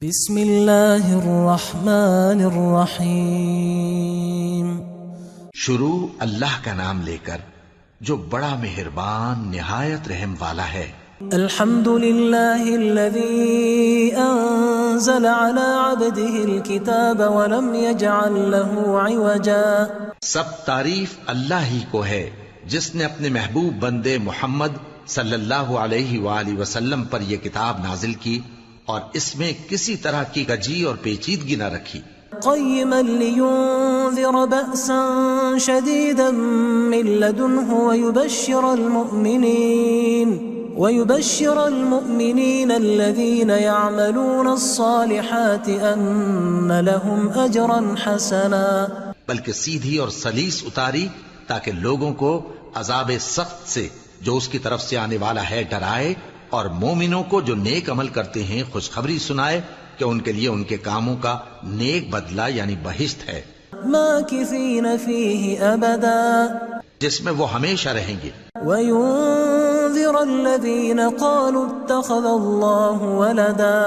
بسم اللہ الرحمن الرحیم۔ شروع اللہ کا نام لے کر جو بڑا مہربان نہایت رحم والا ہے۔ الحمد للہ الذی انزل علی عبده الكتاب ولم يجعل له عوجا۔ سب تعریف اللہ ہی کو ہے جس نے اپنے محبوب بندے محمد صلی اللہ علیہ وآلہ وسلم پر یہ کتاب نازل کی اور اس میں کسی طرح کی کجی اور پیچیدگی نہ رکھی۔ قیما لینذر بأسا شدیدا من لدنه ويبشر المؤمنين الذين يعملون الصالحات ان لهم اجرا حسنا۔ بلکہ سیدھی اور سلیس اتاری تاکہ لوگوں کو عذاب سخت سے جو اس کی طرف سے آنے والا ہے ڈرائے، اور مومنوں کو جو نیک عمل کرتے ہیں خوشخبری سنائے کہ ان کے لیے ان کے کاموں کا نیک بدلہ یعنی بہشت ہے، ماکثین فیہ ابدا، جس میں وہ ہمیشہ رہیں گے۔ وینذر الذین قالوا اتخذ اللہ ولدا،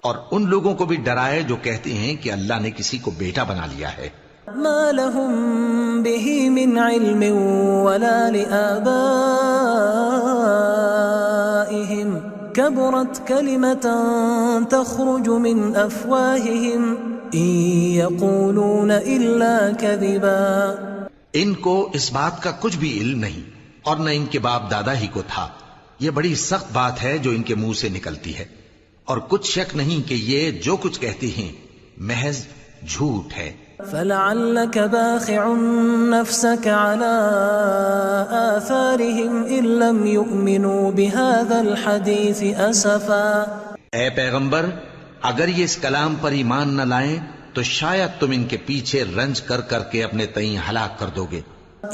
اور ان لوگوں کو بھی ڈرائے جو کہتے ہیں کہ اللہ نے کسی کو بیٹا بنا لیا ہے۔ ما لهم به من علم ولا لآبائهم كبرت كلمة تخرج من أفواههم إن يقولون إلا كذبا۔ ان کو اس بات کا کچھ بھی علم نہیں اور نہ ان کے باپ دادا ہی کو تھا۔ یہ بڑی سخت بات ہے جو ان کے منہ سے نکلتی ہے، اور کچھ شک نہیں کہ یہ جو کچھ کہتے ہیں محض جھوٹ ہے۔ فلعلك باخع نفسك على آثارهم إن لم يؤمنوا بهذا الحديث أسفا۔ اے پیغمبر، اگر یہ اس کلام پر ایمان نہ لائیں تو شاید تم ان کے پیچھے رنج کر کر کے اپنے تئیں ہلاک کر دو گے۔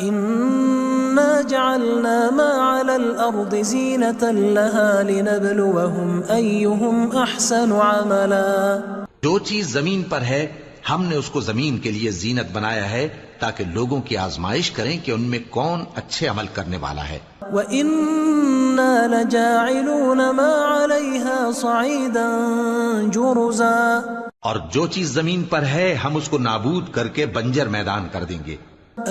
إنا جعلنا ما على الأرض زينة لها لنبلوهم أيهم أحسن عملا۔ جو چیز زمین پر ہے ہم نے اس کو زمین کے لیے زینت بنایا ہے تاکہ لوگوں کی آزمائش کریں کہ ان میں کون اچھے عمل کرنے والا ہے۔ وَإِنَّا لَجَاعِلُونَ مَا عَلَيْهَا صَعِيدًا جُرُزًا، اور جو چیز زمین پر ہے ہم اس کو نابود کر کے بنجر میدان کر دیں گے۔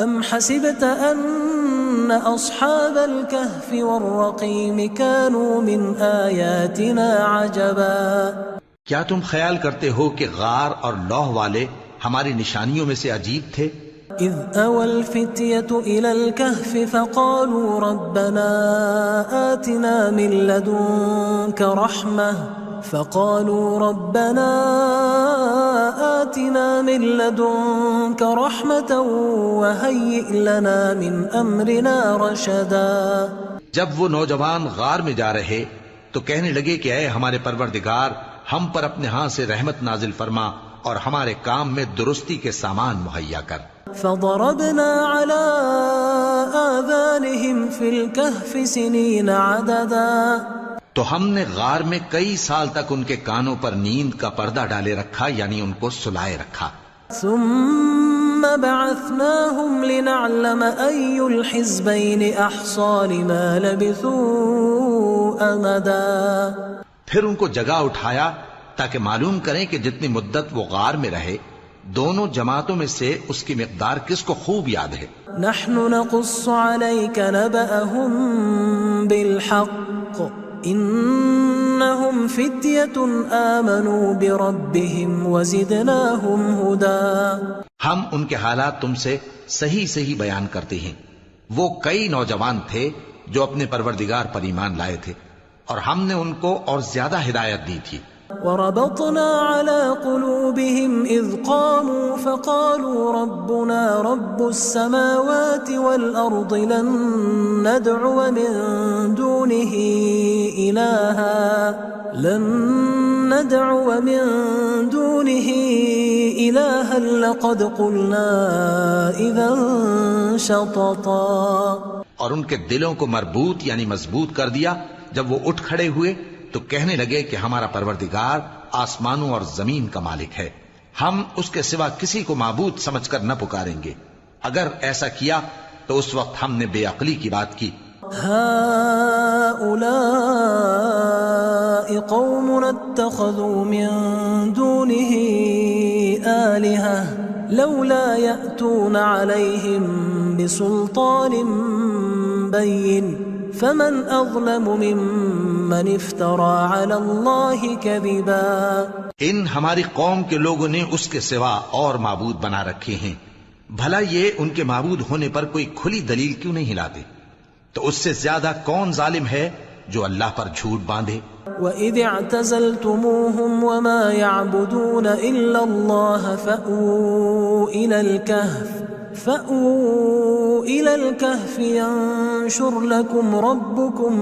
أَمْ حَسِبْتَ أَنَّ أَصْحَابَ الْكَهْفِ وَالرَّقِيمِ كَانُوا مِنْ آيَاتِنَا عَجَبًا۔ کیا تم خیال کرتے ہو کہ غار اور لوح والے ہماری نشانیوں میں سے عجیب تھے؟ اذ اوى الفتية الى الكهف فقالوا ربنا آتنا من لدنك رحمة وهيئ لنا من امرنا رشدا۔ جب وہ نوجوان غار میں جا رہے تو کہنے لگے کہ اے ہمارے پروردگار، ہم پر اپنے ہاں سے رحمت نازل فرما اور ہمارے کام میں درستی کے سامان مہیا کر۔ فضربنا على آذانهم في الكهف سنين عددا، تو ہم نے غار میں کئی سال تک ان کے کانوں پر نیند کا پردہ ڈالے رکھا، یعنی ان کو سلائے رکھا۔ ثم بعثناهم لنعلم أي الحزبين أحصى لما لبثوا أمدا، پھر ان کو جگہ اٹھایا تاکہ معلوم کریں کہ جتنی مدت وہ غار میں رہے دونوں جماعتوں میں سے اس کی مقدار کس کو خوب یاد ہے۔ نحن نقص عليك نبأهم بالحق إنهم فتية آمنوا بربهم وزدناهم هدى۔ ہم ان کے حالات تم سے صحیح بیان کرتے ہیں۔ وہ کئی نوجوان تھے جو اپنے پروردگار پر ایمان لائے تھے اور ہم نے ان کو اور زیادہ ہدایت دی تھی۔ وربطنا على قلوبهم إذ قاموا فقالوا ربنا رب السماوات والأرض لن ندعو من دونه إلها لقد قلنا إذا شططا۔ اور ان کے دلوں کو مربوط یعنی مضبوط کر دیا۔ جب وہ اٹھ کھڑے ہوئے تو کہنے لگے کہ ہمارا پروردگار آسمانوں اور زمین کا مالک ہے، ہم اس کے سوا کسی کو معبود سمجھ کر نہ پکاریں گے۔ اگر ایسا کیا تو اس وقت ہم نے بے عقلی کی بات کی۔ هؤلاء قومنا اتخذوا من دونه آلهة لولا يأتون عليهم بسلطان بين فمن أظلم ممن افترى على الله كذبا. ان ہماری قوم کے لوگوں نے اس کے سوا اور معبود بنا رکھے ہیں، بھلا یہ ان کے معبود ہونے پر کوئی کھلی دلیل کیوں نہیں لاتے؟ تو اس سے زیادہ کون ظالم ہے جو اللہ پر جھوٹ باندھے؟ وَإِذِ اعْتَزَلْتُمُوهُمْ وَمَا يَعْبُدُونَ إِلَّا اللَّهَ فَأْوُوا إِلَى الْكَهْفِ يَنشُرْ لَكُمْ رَبُّكُمْ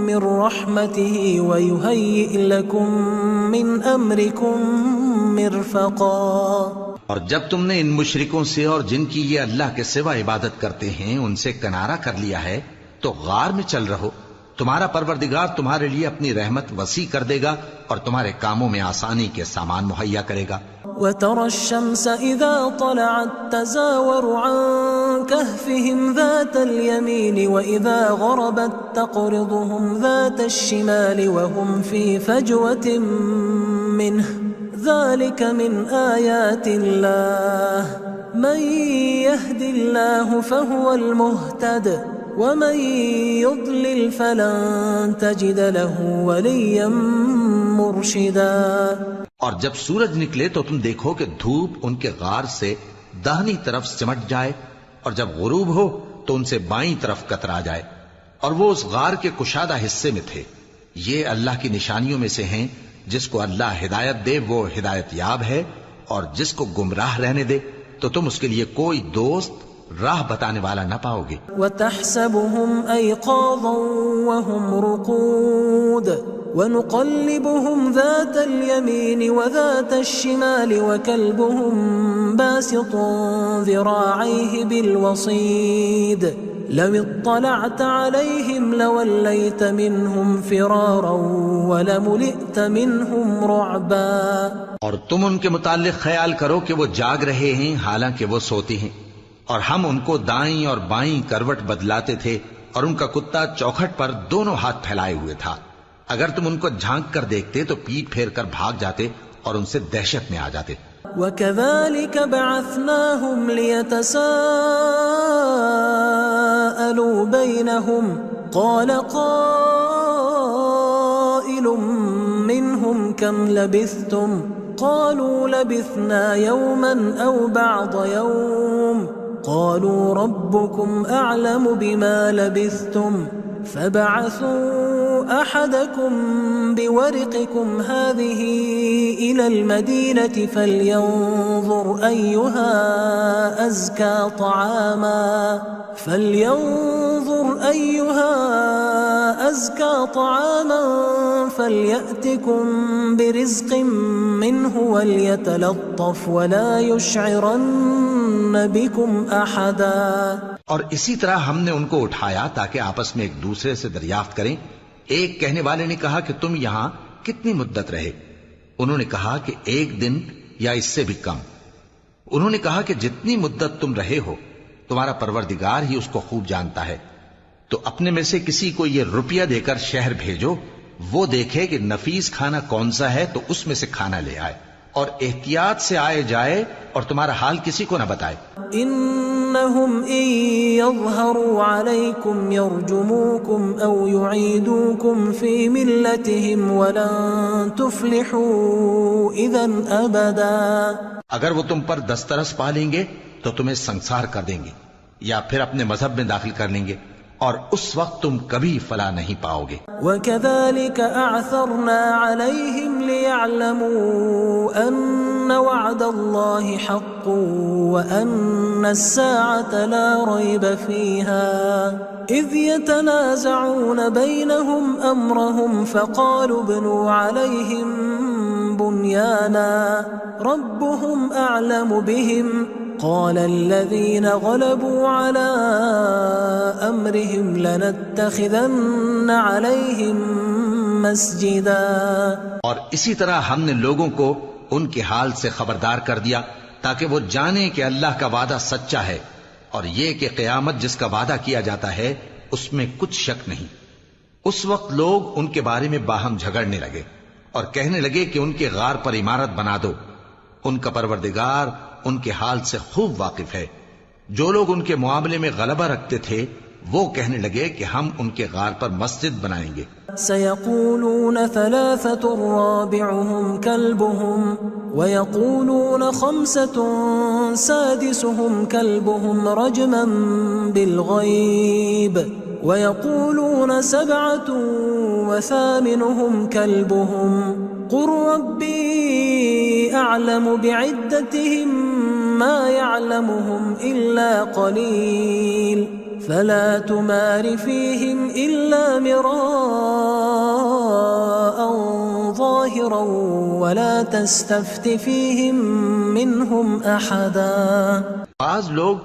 مِنْ رَحْمَتِهِ وَيُهَيِّئْ لَكُمْ مِنْ أَمْرِكُمْ مِرْفَقًا. اور جب تم نے ان مشرکوں سے اور جن کی یہ اللہ کے سوا عبادت کرتے ہیں ان سے کنارہ کر لیا ہے تو غار میں چل رہو، تمہارا پروردگار تمہارے لیے اپنی رحمت وسیع کر دے گا اور تمہارے کاموں میں آسانی کے سامان مہیا کرے گا. وَتَرَى الشَّمْسَ إِذَا طَلَعَتْ تَزَاوَرُ عَنْ كَهْفِهِمْ ذَاتَ الْيَمِينِ وَإِذَا غَرَبَتْ تَقْرِضُهُمْ ذَاتَ الشِّمَالِ وَهُمْ فِي فَجْوَةٍ مِّنْهُ ذَلِكَ مِنْ آيَاتِ اللَّهِ مَنْ يَهْدِ اللَّهُ فَهُوَ الْمُهْتَدِ وَمَنْ يُضْلِلْ فَلَنْ تَجِدَ لَهُ وَلِيًّا مُرْشِدًا. اور جب سورج نکلے تو تم دیکھو کہ دھوپ ان کے غار سے داہنی طرف سمٹ جائے اور جب غروب ہو تو ان سے بائیں طرف کترا جائے اور وہ اس غار کے کشادہ حصے میں تھے. یہ اللہ کی نشانیوں میں سے ہیں، جس کو اللہ ہدایت دے وہ ہدایت یاب ہے اور جس کو گمراہ رہنے دے تو تم اس کے لیے کوئی دوست راہ بتانے والا نہ پاؤ گے. وَتَحْسَبُهُمْ أَيْقَاظًا وَهُمْ رُقُودٌ وَنُقَلِّبُهُمْ ذَاتَ الْيَمِينِ وَذَاتَ الشِّمَالِ وَكَلْبُهُمْ بَاسِطٌ ذِرَاعَيْهِ بِالْوَصِيدِ لَوِ اطَّلَعْتَ عَلَيْهِمْ لَوَلَّيْتَ مِنْهُمْ فِرَارًا وَلَمُلِئْتَ مِنْهُمْ رُعْبًا. اور تم ان کے متعلق خیال کرو کہ وہ جاگ رہے ہیں حالانکہ وہ سوتے ہیں، اور ہم ان کو دائیں اور بائیں کروٹ بدلاتے تھے اور ان کا کتا چوکھٹ پر دونوں ہاتھ پھیلائے ہوئے تھا. اگر تم ان کو جھانک کر دیکھتے تو پیٹ پھیر کر بھاگ جاتے اور ان سے دہشت میں آ جاتے. وَكَذَلِكَ بَعَثْنَاهُمْ لِيَتَسَاءَلُوا بَيْنَهُمْ قَالَ قَائِلٌ مِّنْهُمْ كَمْ لَبِثْتُمْ قَالُوا لَبِثْنَا يَوْمًا أَوْ بَعْضَ يَوْمٍ قَالُوا رَبُّكُمْ أَعْلَمُ بِمَا لَبِثْتُمْ فَبَعَثُوا أَحَدَكُمْ بِوَرِقِكُمْ هَذِهِ إِلَى الْمَدِينَةِ فَلْيَنظُرْ أَيُّهَا أَزْكَى طَعَامًا فَلْيَأْتِكُمْ بِرِزْقٍ مِّنْهُ وَلْيَتَلَطَّفْ وَلَا يُشْعِرَنَّ بِكُمْ أَحَدًا. اور اسی طرح ہم نے ان کو اٹھایا تاکہ آپس میں ایک دوسرے سے دریافت کریں. ایک کہنے والے نے کہا کہ تم یہاں کتنی مدت رہے؟ انہوں نے کہا کہ 1 دن یا اس سے بھی کم. انہوں نے کہا کہ جتنی مدت تم رہے ہو تمہارا پروردگار ہی اس کو خوب جانتا ہے. تو اپنے میں سے کسی کو یہ روپیہ دے کر شہر بھیجو، وہ دیکھے کہ نفیس کھانا کون سا ہے تو اس میں سے کھانا لے آئے، اور احتیاط سے آئے جائے اور تمہارا حال کسی کو نہ بتائے. إنهم إن يظهروا عليكم يرجموكم أو يعيدوكم في ملتهم ولن تفلحوا إذا أبدا. اگر وہ تم پر دسترس پا لیں گے تو تمہیں سنسار کر دیں گے یا پھر اپنے مذہب میں داخل کر لیں گے، اور اس وقت تم کبھی فلاح نہیں پاؤ گے. وَكَذَلِكَ أَعْثَرْنَا عَلَيْهِمْ لِيَعْلَمُوا أَنَّ وَعْدَ اللَّهِ حَقٌّ وَأَنَّ السَّاعَةَ لَا رَيْبَ فِيهَا إِذْ يَتَنَازَعُونَ بَيْنَهُمْ أَمْرَهُمْ فَقَالُوا ابْنُوا عَلَيْهِمْ بُنْيَانًا رَبُّهُمْ أَعْلَمُ بِهِمْ قال الذين غلبوا على أمرهم لنتخذن عليهم مسجدا. اور اسی طرح ہم نے لوگوں کو ان کے حال سے خبردار کر دیا تاکہ وہ جانیں کہ اللہ کا وعدہ سچا ہے، اور یہ کہ قیامت جس کا وعدہ کیا جاتا ہے اس میں کچھ شک نہیں۔ اس وقت لوگ ان کے بارے میں باہم جھگڑنے لگے اور کہنے لگے کہ ان کے غار پر عمارت بنا دو۔ ان کا پروردگار ان کے حال سے خوب واقف ہے۔ جو لوگ ان کے معاملے میں غلبہ رکھتے تھے وہ کہنے لگے کہ ہم ان کے غار پر مسجد بنائیں گے۔ سيقولون 3 رابعهم كلبهم ويقولون 5 سادسهم كلبهم رجما بالغيب ويقولون 7 وثامنهم كلبهم قل ربي أعلم بعدتهم ما يعلمهم إلا قليل فلا تمار فيهم إلا مراء ظاهرا ولا تستفت فيهم منهم أحدا۔ بعض لوگ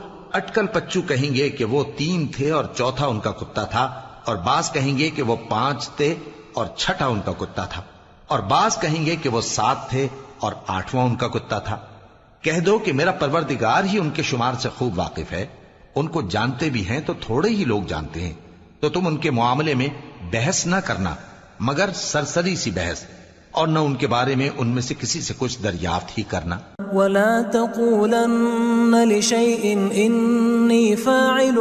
اٹکل پچو کہیں گے کہ وہ 3 تھے اور چوتھا ان کا کتا تھا، اور بعض کہیں گے کہ وہ 5 تھے اور چھٹا ان کا کتا تھا، اور بعض کہیں گے کہ وہ 7 تھے اور 8واں ان کا کتا تھا۔ کہہ دو کہ میرا پروردگار ہی ان کے شمار سے خوب واقف ہے، ان کو جانتے بھی ہیں تو تھوڑے ہی لوگ جانتے ہیں، تو تم ان کے معاملے میں بحث نہ کرنا مگر سرسری سی بحث، اور نہ ان کے بارے میں ان میں سے کسی سے کچھ دریافت ہی کرنا۔ ولا تقولن لشيء إني فاعل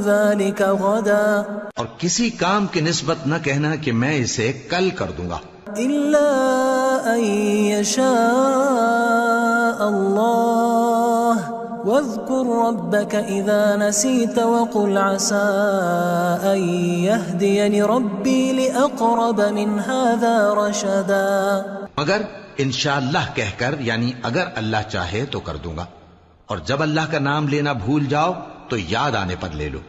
ذلك غدا، اور کسی کام کی نسبت نہ کہنا کہ میں اسے کل کر دوں گا، إلا أن يشاء الله واذكر ربك إذا نسيت وقل عسى أن يهديني ربي لأقرب من هذا رشدا۔ مگر انشاءاللہ کہہ کر، یعنی اگر اللہ چاہے تو کر دوں گا، اور جب اللہ کا نام لینا بھول جاؤ تو یاد آنے پر لے لو،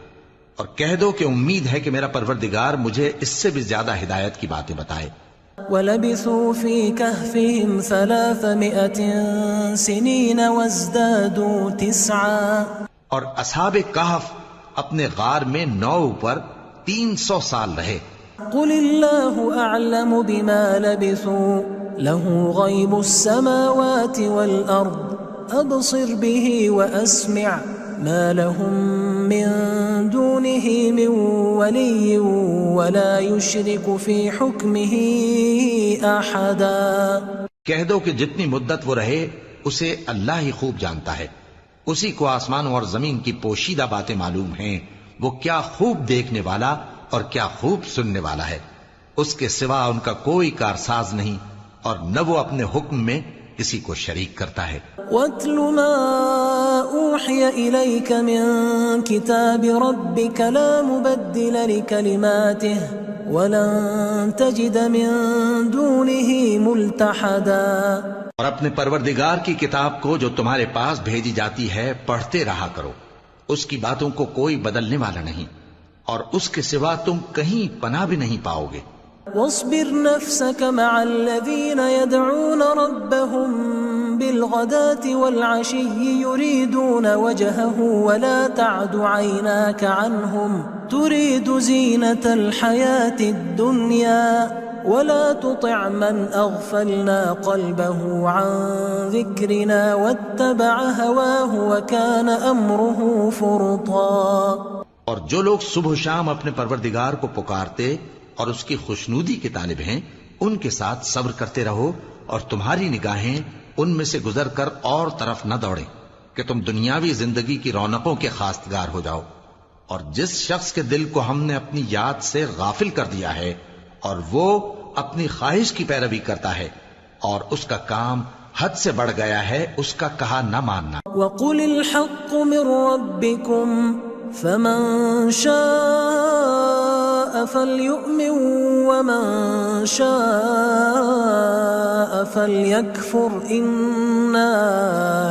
اور کہہ دو کہ امید ہے کہ میرا پروردگار مجھے اس سے بھی زیادہ ہدایت کی باتیں بتائے۔ وَلَبِثُوا فِي كَهْفِهِمْ 300 سِنِينَ وَازْدَادُوا 9، اور اصحاب کہف اپنے غار میں 9 پر 300 سال رہے۔ قُلِ اللَّهُ أَعْلَمُ بِمَا لَبِثُوا لَهُ غَيْبُ السَّمَاوَاتِ وَالْأَرْضِ أَبْصِرْ بِهِ وَأَسْمِعْ مَا لَهُم مِّن دُونِهِ مِن وَلِيٍّ وَلَا يُشْرِكُ فِي حُكْمِهِ أَحَدًا۔ کہہ دو کہ جتنی مدت وہ رہے اسے اللہ ہی خوب جانتا ہے، اسی کو آسمانوں اور زمین کی پوشیدہ باتیں معلوم ہیں، وہ کیا خوب دیکھنے والا اور کیا خوب سننے والا ہے، اس کے سوا ان کا کوئی کارساز نہیں، اور نہ وہ اپنے حکم میں کسی کو شریک کرتا ہے۔ وَاتْلُ مَا أُوحِيَ إِلَيْكَ مِن كِتَابِ رَبِّكَ لَا مُبَدِّلَ لِكَلِمَاتِهِ وَلَن تَجِدَ مِن دُونِهِ مُلْتَحَدًا۔ اور اپنے پروردگار کی کتاب کو جو تمہارے پاس بھیجی جاتی ہے پڑھتے رہا کرو، اس کی باتوں کو کوئی بدلنے والا نہیں، اور اس کے سوا تم کہیں پناہ بھی نہیں پاؤ گے۔ واصبر نفسك مع الذين يدعون ربهم بالغداة والعشي يريدون وجهه ولا تعد عيناك عنهم تريد زينة الحياة الدنيا ولا تطع من أغفلنا قلبه عن ذكرنا واتبع هواه وكان أمره فرطا۔ اور جو لوگ صبح و شام اپنے پروردگار کو پکارتے اور اس کی خوشنودی کے طالب ہیں، ان کے ساتھ صبر کرتے رہو، اور تمہاری نگاہیں ان میں سے گزر کر اور طرف نہ دوڑیں کہ تم دنیاوی زندگی کی رونقوں کے خواستگار ہو جاؤ۔ اور جس شخص کے دل کو ہم نے اپنی یاد سے غافل کر دیا ہے اور وہ اپنی خواہش کی پیروی کرتا ہے اور اس کا کام حد سے بڑھ گیا ہے، اس کا کہا نہ ماننا۔ وَقُلِ الْحَقُّ مِن رَّبِّكُمْ فَمَن شَاءَ فَلْيُؤْمِن وَمَن شَاءَ فَلْيَكْفُرْ إِنَّا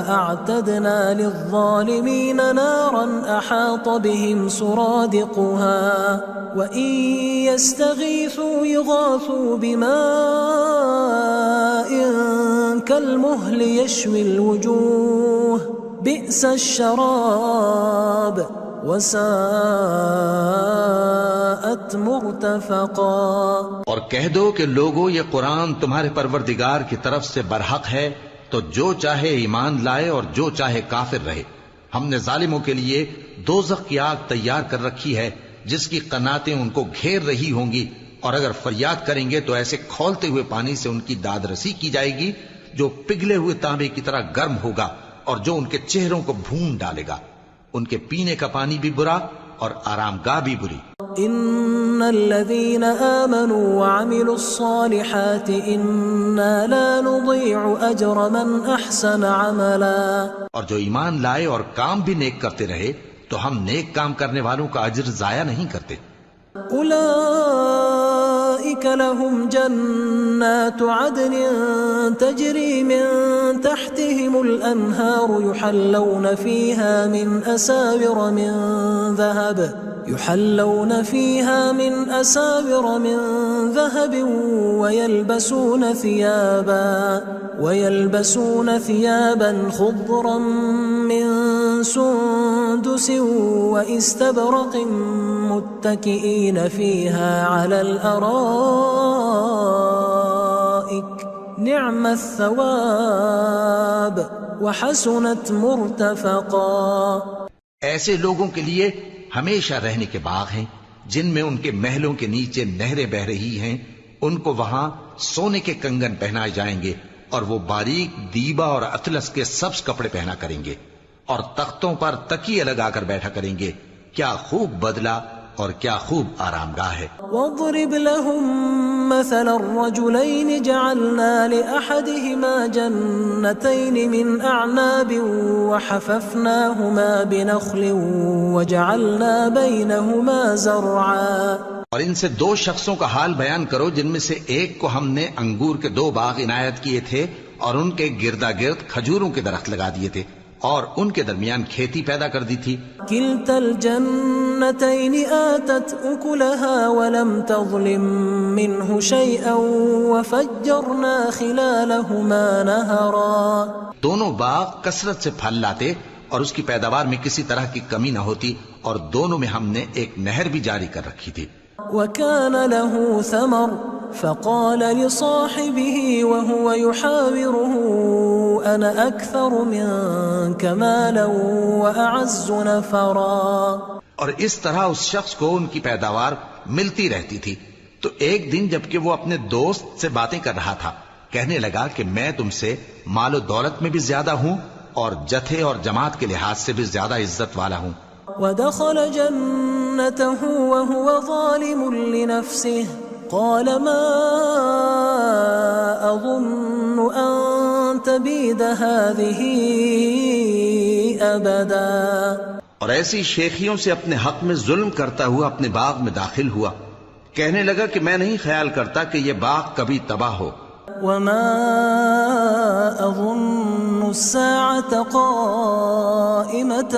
أَعْتَدْنَا لِلظَّالِمِينَ نَارًا أَحَاطَ بِهِمْ سُرَادِقُهَا وَإِن يَسْتَغِيثُوا يُغَاثُوا بِمَاءٍ كَالْمُهْلِ يَشْوِي الْوُجُوهَ بِئْسَ الشَّرَابُ وَسَاءَتْ مُرْتَفَقًا۔ اور کہہ دو کہ لوگو یہ قرآن تمہارے پروردگار کی طرف سے برحق ہے، تو جو چاہے ایمان لائے اور جو چاہے کافر رہے۔ ہم نے ظالموں کے لیے دوزخ کی آگ تیار کر رکھی ہے جس کی قناتیں ان کو گھیر رہی ہوں گی، اور اگر فریاد کریں گے تو ایسے کھولتے ہوئے پانی سے ان کی داد رسی کی جائے گی جو پگھلے ہوئے تانبے کی طرح گرم ہوگا اور جو ان کے چہروں کو بھون ڈالے گا۔ ان کے پینے کا پانی بھی برا اور آرام گاہ بھی بری۔ ان الذين آمنوا وعملوا الصالحات انا لا نضيع اجر من احسن عملا، اور جو ایمان لائے اور کام بھی نیک کرتے رہے تو ہم نیک کام کرنے والوں کا اجر ضائع نہیں کرتے۔ اولئك لهم جنات عدن تجري من تحتهم الانهار يحلون فيها من أساور من ذهب ويلبسون ثيابا خضرا من سندس واستبرق متكئين فيها على الأرائك نعم الثواب وحسنت مرتفقا۔ ایسے لوگوں کے لیے ہمیشہ رہنے کے باغ ہیں جن میں ان کے محلوں کے نیچے نہریں بہ رہی ہیں، ان کو وہاں سونے کے کنگن پہنائے جائیں گے اور وہ باریک دیبا اور اطلس کے سبز کپڑے پہنا کریں گے اور تختوں پر تکیے لگا کر بیٹھا کریں گے۔ کیا خوب بدلہ اور کیا خوب آرام گاہ ہے۔ واضرب لهم مثل الرجلين جعلنا لأحدهما جنتين من أعناب وحففناهما بنخل وجعلنا بينهما زرعا۔ اور ان سے دو شخصوں کا حال بیان کرو جن میں سے ایک کو ہم نے انگور کے 2 باغ عنایت کیے تھے اور ان کے گردا گرد کھجوروں کے درخت لگا دیے تھے اور ان کے درمیان کھیتی پیدا کر دی تھی۔ كلتا الجنتين آتت أكلها ولم تظلم منه شيئا وفجرنا خلالهما نهرا۔ دونوں باغ کثرت سے پھل لاتے اور اس کی پیداوار میں کسی طرح کی کمی نہ ہوتی، اور دونوں میں ہم نے ایک نہر بھی جاری کر رکھی تھی۔ وكان له ثمر فقال لصاحبه وهو يحاوره أنا أكثر منك مالا وأعز نفرا۔ اور اس طرح اس شخص کو ان کی پیداوار ملتی رہتی تھی، تو ایک دن جبکہ وہ اپنے دوست سے باتیں کر رہا تھا کہنے لگا کہ میں تم سے مال و دولت میں بھی زیادہ ہوں اور جتھے اور جماعت کے لحاظ سے بھی زیادہ عزت والا ہوں۔ ودخل جنته وهو ظالم لنفسه قال ما أظن أن تبيد هذه أبدا۔ اور ایسی شیخیوں سے اپنے حق میں ظلم کرتا ہوا اپنے باغ میں داخل ہوا، کہنے لگا کہ میں نہیں خیال کرتا کہ یہ باغ کبھی تباہ ہو۔ وما أظن الساعة قائمة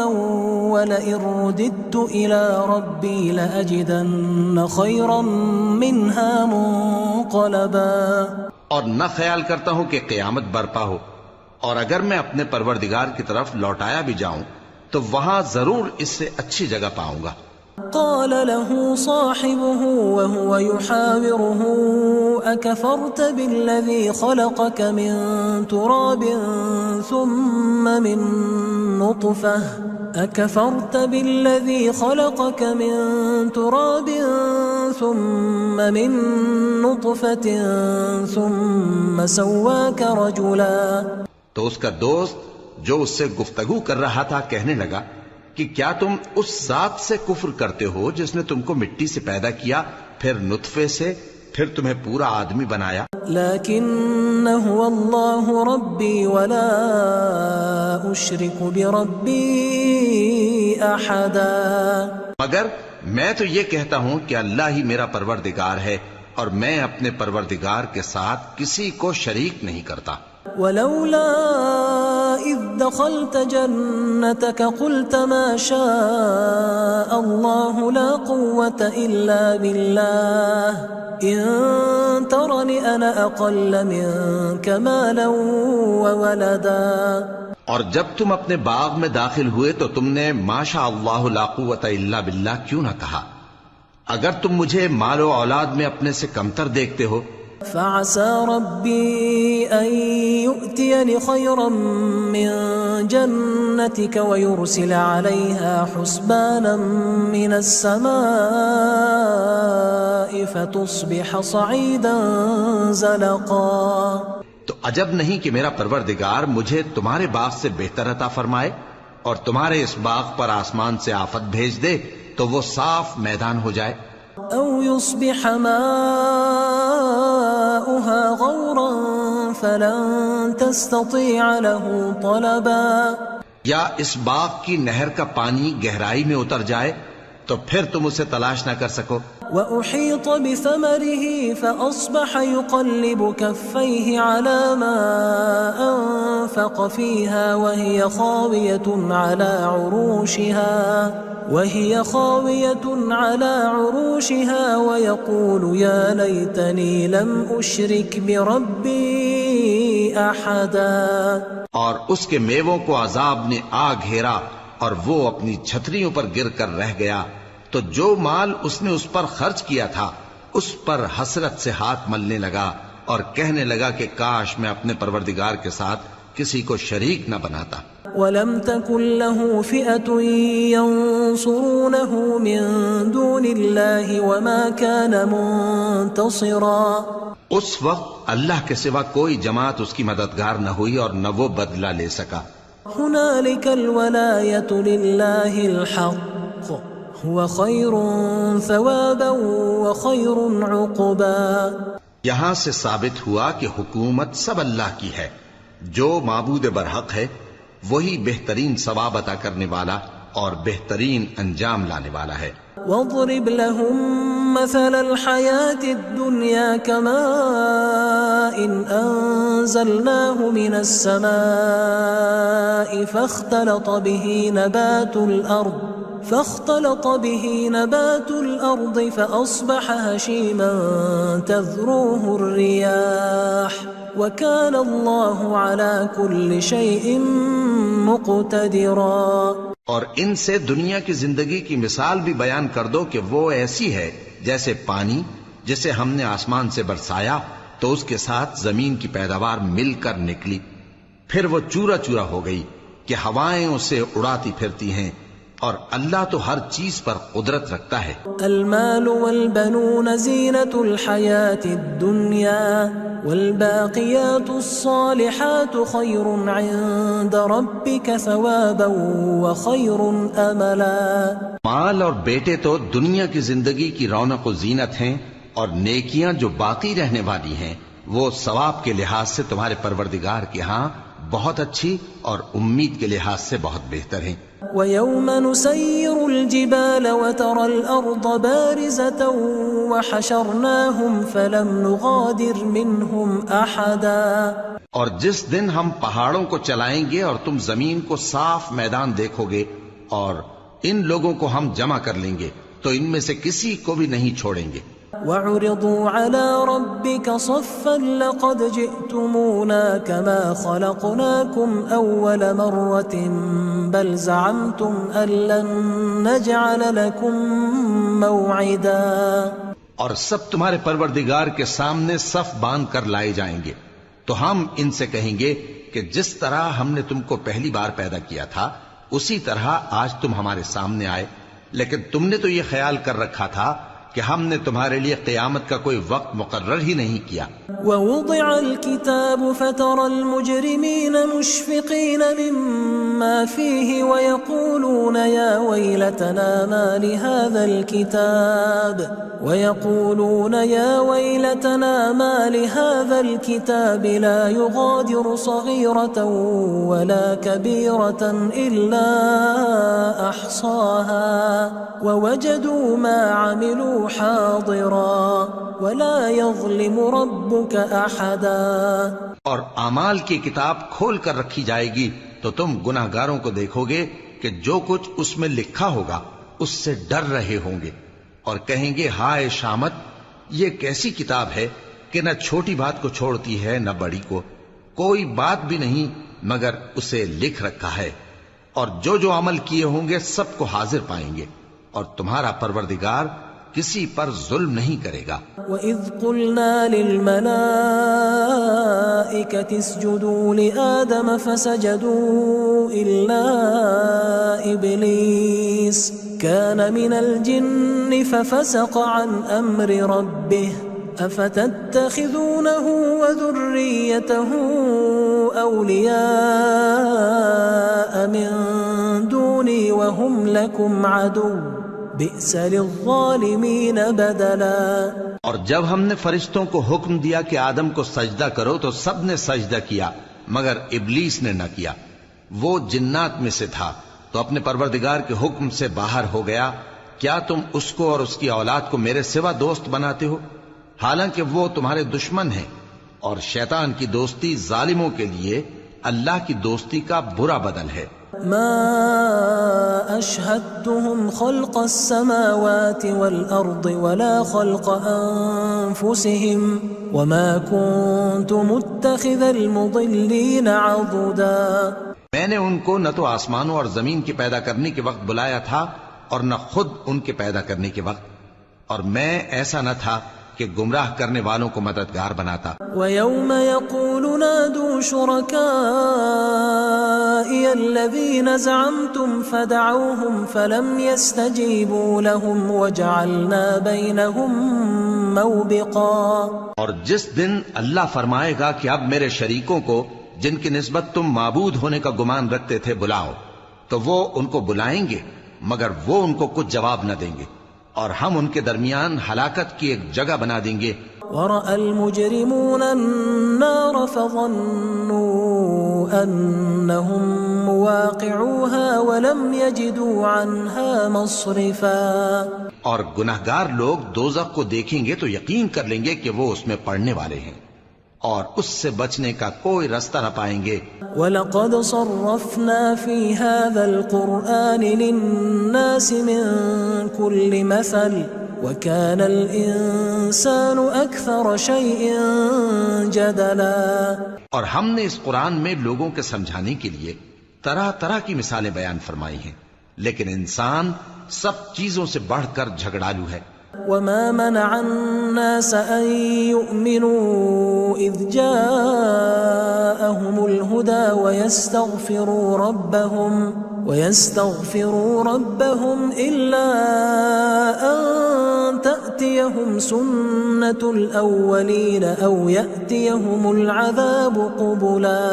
ولئن رددت إلى ربي لأجدن خيرا منها منقلبا۔ اور نہ خیال کرتا ہوں کہ قیامت برپا ہو، اور اگر میں اپنے پروردگار کی طرف لوٹایا بھی جاؤں تو وہاں ضرور اس سے اچھی جگہ پاؤں گا۔ قال له صاحبه وهو يحاوره أكفرت بالذي خلقك من تراب ثم من نطفة ثم سواك رجلا۔ تو اس کا دوست جو اس سے گفتگو کر رہا تھا کہنے لگا کہ کیا تم اس ذات سے کفر کرتے ہو جس نے تم کو مٹی سے پیدا کیا، پھر نطفے سے، پھر تمہیں پورا آدمی بنایا؟ لكن هو الله ربي ولا أشرك بربي أحدا۔ مگر میں تو یہ کہتا ہوں کہ اللہ ہی میرا پروردگار ہے اور میں اپنے پروردگار کے ساتھ کسی کو شریک نہیں کرتا۔ ولولا إذ دخلت جنتك قلت ما شاء الله لا قوة إلا بالله إن ترني أنا أقل منك مالا وولدا۔ اور جب تم اپنے باغ میں داخل ہوئے تو تم نے ما شاء اللہ لا قوت الا باللہ کیوں نہ کہا؟ اگر تم مجھے مال و اولاد میں اپنے سے کمتر دیکھتے ہو فعسى ربي أن يؤتيني خيرا من جنتك ويرسل عليها حسبانا من السماء فتصبح صعيدا زلقا. تو عجب نہیں کہ میرا پروردگار مجھے تمہارے باغ سے بہتر عطا فرمائے اور تمہارے اس باغ پر آسمان سے آفت بھیج دے تو وہ صاف میدان ہو جائے. أو يصبح ماؤها غورا فلن تستطيع له طلبا. یا اس باغ کی نہر کا پانی گہرائی میں اتر جائے تو پھر تم اسے تلاش نہ کر سکو. وأحيط بثمره فأصبح يقلب كفيه على ما أنفق فيها وهي خاوية على عروشها ويقول يا ليتني لم أشرك بربي أحدا. اور اس کے میووں کو عذاب نے آ گھیرا اور وہ اپنی چھتریوں پر گر کر رہ گیا تو جو مال اس نے اس پر خرچ کیا تھا اس پر حسرت سے ہاتھ ملنے لگا اور کہنے لگا کہ کاش میں اپنے پروردگار کے ساتھ کسی کو شریک نہ بناتا. وَلَمْ تَكُنْ لَهُ فِئَةٌ يَنصُرُونَهُ مِن دُونِ اللَّهِ وَمَا كَانَ مُنتَصِرًا. اس وقت اللہ کے سوا کوئی جماعت اس کی مددگار نہ ہوئی اور نہ وہ بدلہ لے سکا. هُنَالِكَ الْوَلَایَةُ لِلَّهِ الْحَقِّ هُوَ خَيْرٌ ثَوَابًا وَخَيْرٌ عُقْبًا. یہاں سے ثابت ہوا کہ حکومت سب اللہ کی ہے. جو معبود برحق ہے وہی بہترین ثواب عطا کرنے والا اور بہترین انجام لانے والا ہے. وَاضْرِبْ لَهُم مَّثَلَ الْحَيَاةِ الدُّنْيَا كَمَاءٍ أَنزَلْنَاهُ مِنَ السَّمَاءِ فاختلط به نبات الأرض فأصبح هشيما تذروه الرياح وكان الله على كل شيء مقتدرا. اور ان سے دنیا کی زندگی کی مثال بھی بیان کر دو کہ وہ ایسی ہے جیسے پانی جسے ہم نے آسمان سے برسایا تو اس کے ساتھ زمین کی پیداوار مل کر نکلی پھر وہ چورا چورا ہو گئی کہ ہوائیں اسے اڑاتی پھرتی ہیں اور اللہ تو ہر چیز پر قدرت رکھتا ہے. المال والبنون زینة الحیاة الدنیا والباقیات الصالحات خیر عند ربک ثوابا وخیر املا. مال اور بیٹے تو دنیا کی زندگی کی رونق و زینت ہیں اور نیکیاں جو باقی رہنے والی ہیں وہ ثواب کے لحاظ سے تمہارے پروردگار کے ہاں بہت اچھی اور امید کے لحاظ سے بہت بہتر ہیں. وَيَوْمَ نُسَيِّرُ الْجِبَالَ وَتَرَى الْأَرْضَ بَارِزَةً وَحَشَرْنَاهُمْ فَلَمْ نُغَادِرْ مِنْهُمْ أَحَدًا. اور جس دن ہم پہاڑوں کو چلائیں گے اور تم زمین کو صاف میدان دیکھو گے اور ان لوگوں کو ہم جمع کر لیں گے تو ان میں سے کسی کو بھی نہیں چھوڑیں گے. وَعُرِضُوا عَلَى رَبِّكَ صَفًّا لَقَدْ جِئْتُمُونَا كَمَا خَلَقْنَاكُمْ أَوَّلَ مَرَّةٍ بَلْ زَعَمْتُمْ أَن لَّن نَّجْعَلَ لَكُم مَّوْعِدًا. اور سب تمہارے پروردگار کے سامنے صف باندھ کر لائے جائیں گے تو ہم ان سے کہیں گے کہ جس طرح ہم نے تم کو پہلی بار پیدا کیا تھا اسی طرح آج تم ہمارے سامنے آئے لیکن تم نے تو یہ خیال کر رکھا تھا کہ ہم نے تمہارے لیے قیامت کا کوئی وقت مقرر ہی نہیں کیا. وَوُضِعَ الْكِتَابُ فَتَرَى الْمُجْرِمِينَ مُشْفِقِينَ مِمَّا فِيهِ وَيَقُولُونَ يَا وَيْلَتَنَا مَا لِهَذَا الْكِتَابِ لَا يُغَادِرُ صَغِيرَةً وَلَا كَبِيرَةً إِلَّا أَحْصَاهَا وَوَجَدُوا مَا عَمِلُوا حَاضِرًا وَلَا يَظْلِمُ رَبُّكَ أَحَدًا. اور اعمال کی کتاب کھول کر رکھی جائے گی تو تم گناہ گاروں کو دیکھو گے کہ جو کچھ اس میں لکھا ہوگا اس سے ڈر رہے ہوں گے اور کہیں گے ہائے شامت یہ کیسی کتاب ہے کہ نہ چھوٹی بات کو چھوڑتی ہے نہ بڑی کو کوئی بات بھی نہیں مگر اسے لکھ رکھا ہے اور جو جو عمل کیے ہوں گے سب کو حاضر پائیں گے اور تمہارا پروردگار کسی پر ظلم نہیں کرے گا۔ وَإِذْ قُلْنَا لِلْمَلَائِكَةِ اسْجُدُوا لِآدَمَ فَسَجَدُوا إِلَّا إِبْلِيسَ كَانَ مِنَ الْجِنِّ فَفَسَقَ عَنْ أَمْرِ رَبِّهِ أَفَتَتَّخِذُونَهُ وَذُرِّيَّتَهُ أَوْلِيَاءَ مِن دُونِي وَهُمْ لَكُمْ عَدُوٌّ بئس للظالمین بدلا۔ اور جب ہم نے فرشتوں کو حکم دیا کہ آدم کو سجدہ کرو تو سب نے سجدہ کیا مگر ابلیس نے نہ کیا، وہ جنات میں سے تھا تو اپنے پروردگار کے حکم سے باہر ہو گیا۔ کیا تم اس کو اور اس کی اولاد کو میرے سوا دوست بناتے ہو، حالانکہ وہ تمہارے دشمن ہیں، اور شیطان کی دوستی ظالموں کے لیے اللہ کی دوستی کا برا بدل ہے۔ ما أشهدتهم خلق السماوات والأرض ولا خلق أنفسهم وما كنت متخذ المضلين عضدا۔ میں نے ان کو نہ تو آسمانوں اور زمین کے پیدا کرنے کے وقت بلایا تھا اور نہ خود ان کے پیدا کرنے کے وقت، اور میں ایسا نہ تھا کہ گمراہ کرنے والوں کو مددگار بناتا۔ وَيَوْمَ يَقُولُ نَادُوا شُرَكَائِيَ الَّذِينَ زَعَمْتُمْ فَدَعَوْهُمْ فَلَمْ يَسْتَجِيبُوا لَهُمْ وَجَعَلْنَا بَيْنَهُمْ مَوْبِقًا۔ اور جس دن اللہ فرمائے گا کہ اب میرے شریکوں کو جن کی نسبت تم معبود ہونے کا گمان رکھتے تھے بلاؤ، تو وہ ان کو بلائیں گے مگر وہ ان کو کچھ جواب نہ دیں گے، اور ہم ان کے درمیان ہلاکت کی ایک جگہ بنا دیں گے۔ وَرَأَى الْمُجْرِمُونَ النَّارَ فَظَنُّوا أَنَّهُمْ مُوَاقِعُوهَا وَلَمْ يَجِدُوا عَنْهَا مَصْرِفًا۔ اور گناہگار لوگ دوزخ کو دیکھیں گے تو یقین کر لیں گے کہ وہ اس میں پڑنے والے ہیں، اور اس سے بچنے کا کوئی رستہ نہ پائیں گے۔ وَلَقَدْ صَرَّفْنَا فِي هَذَا الْقُرْآنِ لِلنَّاسِ مِنْ كُلِّ مَثَلٍ وَكَانَ الْإِنسَانُ أَكْثَرَ شَيْءٍ جَدَلًا۔ اور ہم نے اس قرآن میں لوگوں کے سمجھانے کے لیے طرح طرح کی مثالیں بیان فرمائی ہیں، لیکن انسان سب چیزوں سے بڑھ کر جھگڑالو ہے۔ وَمَا مَنَعَ النَّاسَ أَن يُؤْمِنُوا إِذْ جَاءَهُمُ الْهُدَى وَيَسْتَغْفِرُوا رَبَّهُمْ إِلَّا أَن تَأْتِيَهُمْ سُنَّةُ الْأَوَّلِينَ أَوْ يَأْتِيَهُمُ الْعَذَابُ قُبُلًا۔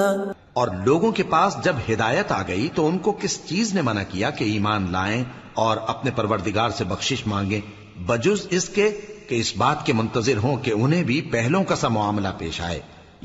اور لوگوں کے پاس جب ہدایت آ گئی تو ان کو کس چیز نے منع کیا کہ ایمان لائیں اور اپنے پروردگار سے بخشش مانگیں، بجز اس کے کہ اس بات کے منتظر ہوں کہ انہیں بھی پہلوں کا سا معاملہ پیش آئے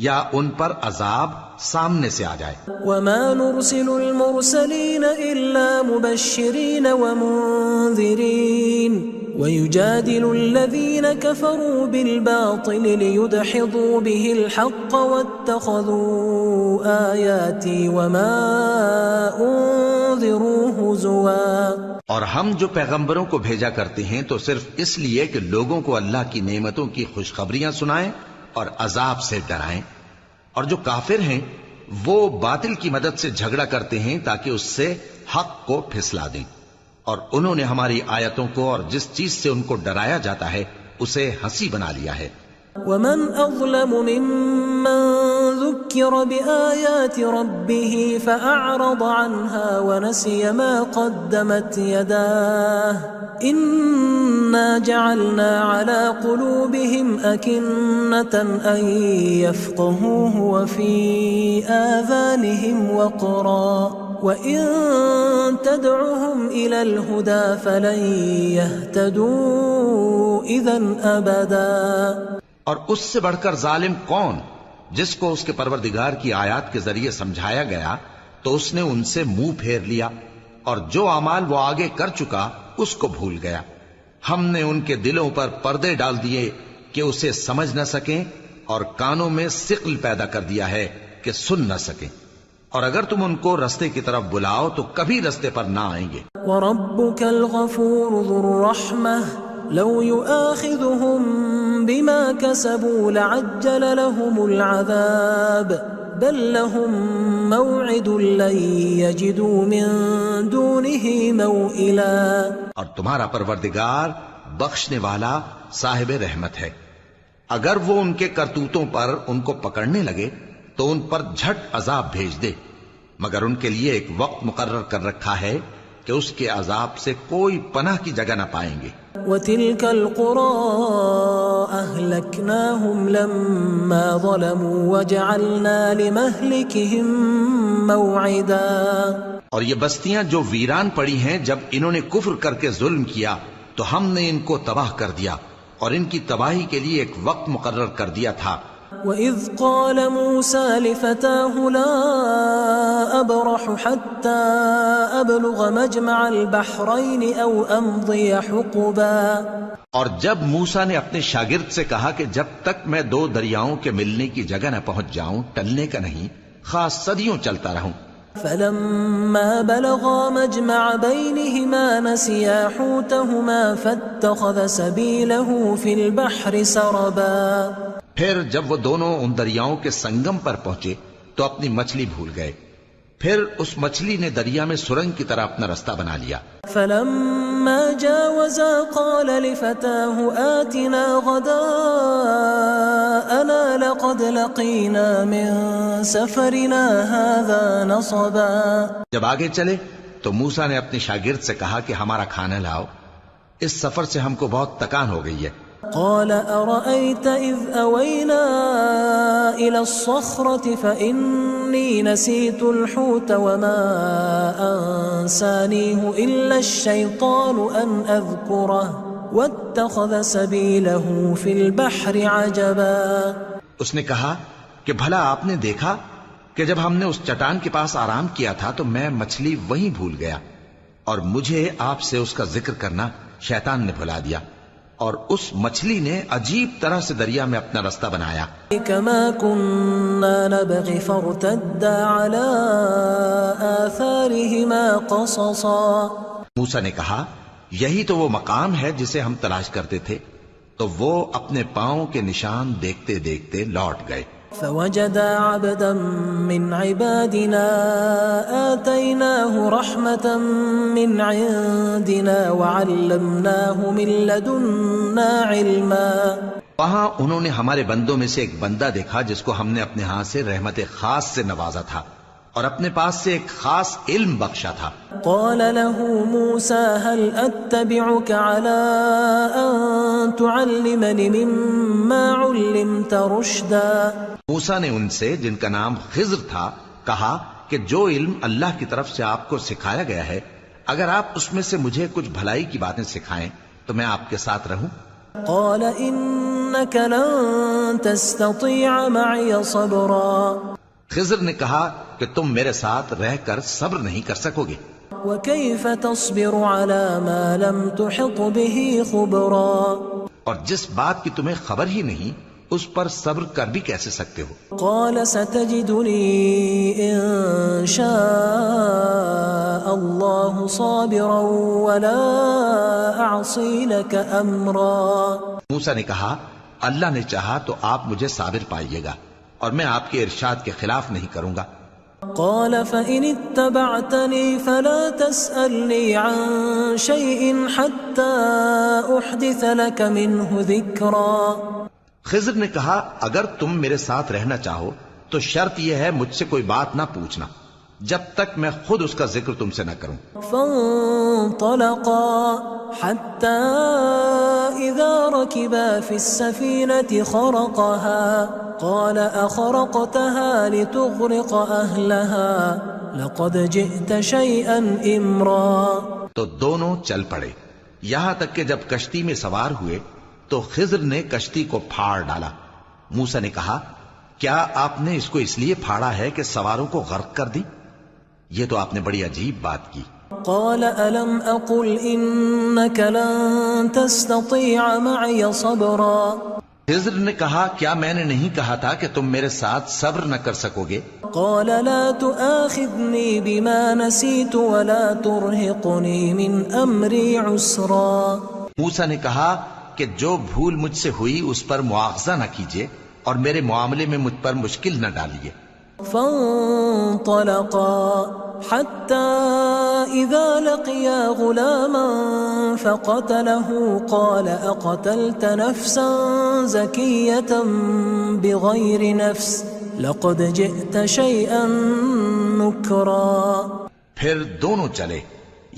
یا ان پر عذاب سامنے سے آ جائے۔ وَمَا نُرْسِلُ الْمُرْسَلِينَ إِلَّا مُبَشِّرِينَ وَمُنذِرِينَ وَيُجَادِلُ الَّذِينَ كَفَرُوا بِالْبَاطِلِ لِيُدْحِضُوا بِهِ الْحَقَّ وَاتَّخَذُوا آيَاتِي وَمَا أُنذِرُوا هُزُوًا۔ اور ہم جو پیغمبروں کو بھیجا کرتے ہیں تو صرف اس لیے کہ لوگوں کو اللہ کی نعمتوں کی خوشخبریاں سنائیں اور عذاب سے ڈرائیں، اور جو کافر ہیں وہ باطل کی مدد سے جھگڑا کرتے ہیں تاکہ اس سے حق کو پھسلا دیں، اور انہوں نے ہماری آیتوں کو اور جس چیز سے ان کو ڈرایا جاتا ہے اسے ہنسی بنا لیا ہے۔ وَمَنْ أَظْلَمُ مِمَّنْ ذُكِّرَ بِآيَاتِ رَبِّهِ فَأَعْرَضَ عَنْهَا وَنَسِيَ مَا قَدَّمَتْ يَدَاهُ إِنَّا جَعَلْنَا عَلَى قُلُوبِهِمْ أَكِنَّةً أَن يَفْقَهُوهُ وَفِي آذَانِهِمْ وَقْرًا وَإِن تَدْعُهُمْ إِلَى الْهُدَى فَلَن يَهْتَدُوا إِذًا أَبَدًا۔ اور اس سے بڑھ کر ظالم کون جس کو اس کے پروردگار کی آیات کے ذریعے سمجھایا گیا تو اس نے ان سے منہ پھیر لیا، اور جو اعمال وہ آگے کر چکا اس کو بھول گیا۔ ہم نے ان کے دلوں پر پردے ڈال دیے کہ اسے سمجھ نہ سکیں، اور کانوں میں ثقل پیدا کر دیا ہے کہ سن نہ سکیں، اور اگر تم ان کو رستے کی طرف بلاؤ تو کبھی رستے پر نہ آئیں گے۔ وَرَبُّكَ الْغَفُورُ ذُو الرَّحْمَةِ لَوْ يُؤَاخِذُهُم بِمَا كَسَبُوا لَعَجَّلَ لَهُمُ الْعَذَابَ بَل لَّهُم مَّوْعِدٌ لَّن يَجِدُوا مِن دُونِهِ مَوْئِلًا۔ اور تمہارا پروردگار بخشنے والا صاحب رحمت ہے۔ اگر وہ ان کے کرتوتوں پر ان کو پکڑنے لگے تو ان پر جھٹ عذاب بھیج دے، مگر ان کے لیے ایک وقت مقرر کر رکھا ہے کہ اس کے عذاب سے کوئی پناہ کی جگہ نہ پائیں گے۔ وَتِلْكَ الْقُرَىٰ أَهْلَكْنَاهُمْ لَمَّا ظَلَمُوا وَجَعَلْنَا لِمَهْلِكِهِمْ مَوْعِدًا، اور یہ بستیاں جو ویران پڑی ہیں جب انہوں نے کفر کر کے ظلم کیا تو ہم نے ان کو تباہ کر دیا اور ان کی تباہی کے لیے ایک وقت مقرر کر دیا تھا۔ وَإِذْ قَالَ مُوسَىٰ لِفَتَاهُ لَا أَبْرَحُ حَتَّىٰ أَبْلُغَ مَجْمَعَ الْبَحْرَيْنِ أَوْ أَمْضِيَ حُقُبًا، اور جب موسیٰ نے اپنے شاگرد سے کہا کہ جب تک میں دو دریاؤں کے ملنے کی جگہ نہ پہنچ جاؤں ٹلنے کا نہیں، خاص صدیوں چلتا رہوں۔ فَلَمَّا بَلَغَا مَجْمَعَ بَيْنِهِمَا نَسِيَا حُوتَهُمَا فَاتَّخَذَ سَبِيلَهُ فِي الْبَحْرِ سَرَبًا، پھر جب وہ دونوں ان دریاؤں کے سنگم پر پہنچے تو اپنی مچھلی بھول گئے، پھر اس مچھلی نے دریا میں سرنگ کی طرح اپنا رستہ بنا لیا۔ فَلَمَّا جَاوَزَا قَالَ لِفَتَاهُ آتِنَا غَدَاءَنَا لَقَدْ لَقِينَا مِن سَفَرِنَا هَٰذَا نَصَبًا، جب آگے چلے تو موسیٰ نے اپنے شاگرد سے کہا کہ ہمارا کھانا لاؤ، اس سفر سے ہم کو بہت تکان ہو گئی ہے۔ قال أرأيت إذ أوينا إلى الصخرة فإني نسيت الحوت وما أنسانيه إلا الشيطان أن أذكره واتخذ سبيله في البحر عجبا، اس نے کہا کہ بھلا آپ نے دیکھا کہ جب ہم نے اس چٹان کے پاس آرام کیا تھا تو میں مچھلی وہیں بھول گیا اور مجھے آپ سے اس کا ذکر کرنا شیطان نے بھلا دیا، اور اس مچھلی نے عجیب طرح سے دریا میں اپنا رستہ بنایا۔ كما كنا نبغي فارتدا على آثارهما قصصا، موسیٰ نے کہا یہی تو وہ مقام ہے جسے ہم تلاش کرتے تھے، تو وہ اپنے پاؤں کے نشان دیکھتے دیکھتے لوٹ گئے۔ فوجدا عبدا من عبادنا آتيناه رحمة من عندنا وعلمناه من لدنا علما، وہاں انہوں نے ہمارے بندوں میں سے ایک بندہ دیکھا جس کو ہم نے اپنے ہاں سے رحمت خاص سے نوازا تھا اور اپنے پاس سے ایک خاص علم بخشا تھا۔ قال له موسى هل أتبعك على أن تعلمني مما علمت رشدا، موسیٰ نے ان سے جن کا نام خضر تھا کہا کہ جو علم اللہ کی طرف سے آپ کو سکھایا گیا ہے اگر آپ اس میں سے مجھے کچھ بھلائی کی باتیں سکھائیں تو میں آپ کے ساتھ رہوں۔ قال إنك لن تستطيع معي صبرا، خضر نے کہا کہ تم میرے ساتھ رہ کر صبر نہیں کر سکو گے۔ وكيف تصبر على ما لم تحط به خبرا، اور جس بات کی تمہیں خبر ہی نہیں اس پر صبر کر بھی کیسے سکتے ہو؟ قال ستجدني إن شاء الله صابرا ولا أعصي لك أمرا، موسیٰ نے کہا اللہ نے چاہا تو آپ مجھے صابر پائیے گا اور میں آپ کے ارشاد کے خلاف نہیں کروں گا۔ قال فإن اتبعتني فلا تسألني عن شيء حتى أحدث لك منه ذكرا، خضر نے کہا اگر تم میرے ساتھ رہنا چاہو تو شرط یہ ہے مجھ سے کوئی بات نہ پوچھنا جب تک میں خود اس کا ذکر تم سے نہ کروں۔ فانطلقا حتى إذا ركبا في السفينة خرقها قال أخرقتها لتغرق أهلها لقد جئت شيئا إمرا، تو دونوں چل پڑے یہاں تک کہ جب کشتی میں سوار ہوئے تو خضر نے کشتی کو پھاڑ ڈالا۔ موسیٰ نے کہا کیا آپ نے اس کو اس لیے پھاڑا ہے کہ سواروں کو غرق کر دی؟ یہ تو آپ نے بڑی عجیب بات کی۔ قال ألم أقل إنك لن تستطيع معي صبرا، خضر نے کہا کیا میں نے نہیں کہا تھا کہ تم میرے ساتھ صبر نہ کر سکو گے؟ قال لا تؤاخذني بما نسيت ولا ترهقني من أمري عسرا، موسیٰ نے کہا کہ جو بھول مجھ سے ہوئی اس پر مواخذہ نہ کیجیے اور میرے معاملے میں مجھ پر مشکل نہ ڈالیے۔ فانطلقا حتى إذا لقيا غلاما فقتله قال أقتلت نفسا زكية بغير نفس لقد جئت شيئا نكرا. پھر دونوں چلے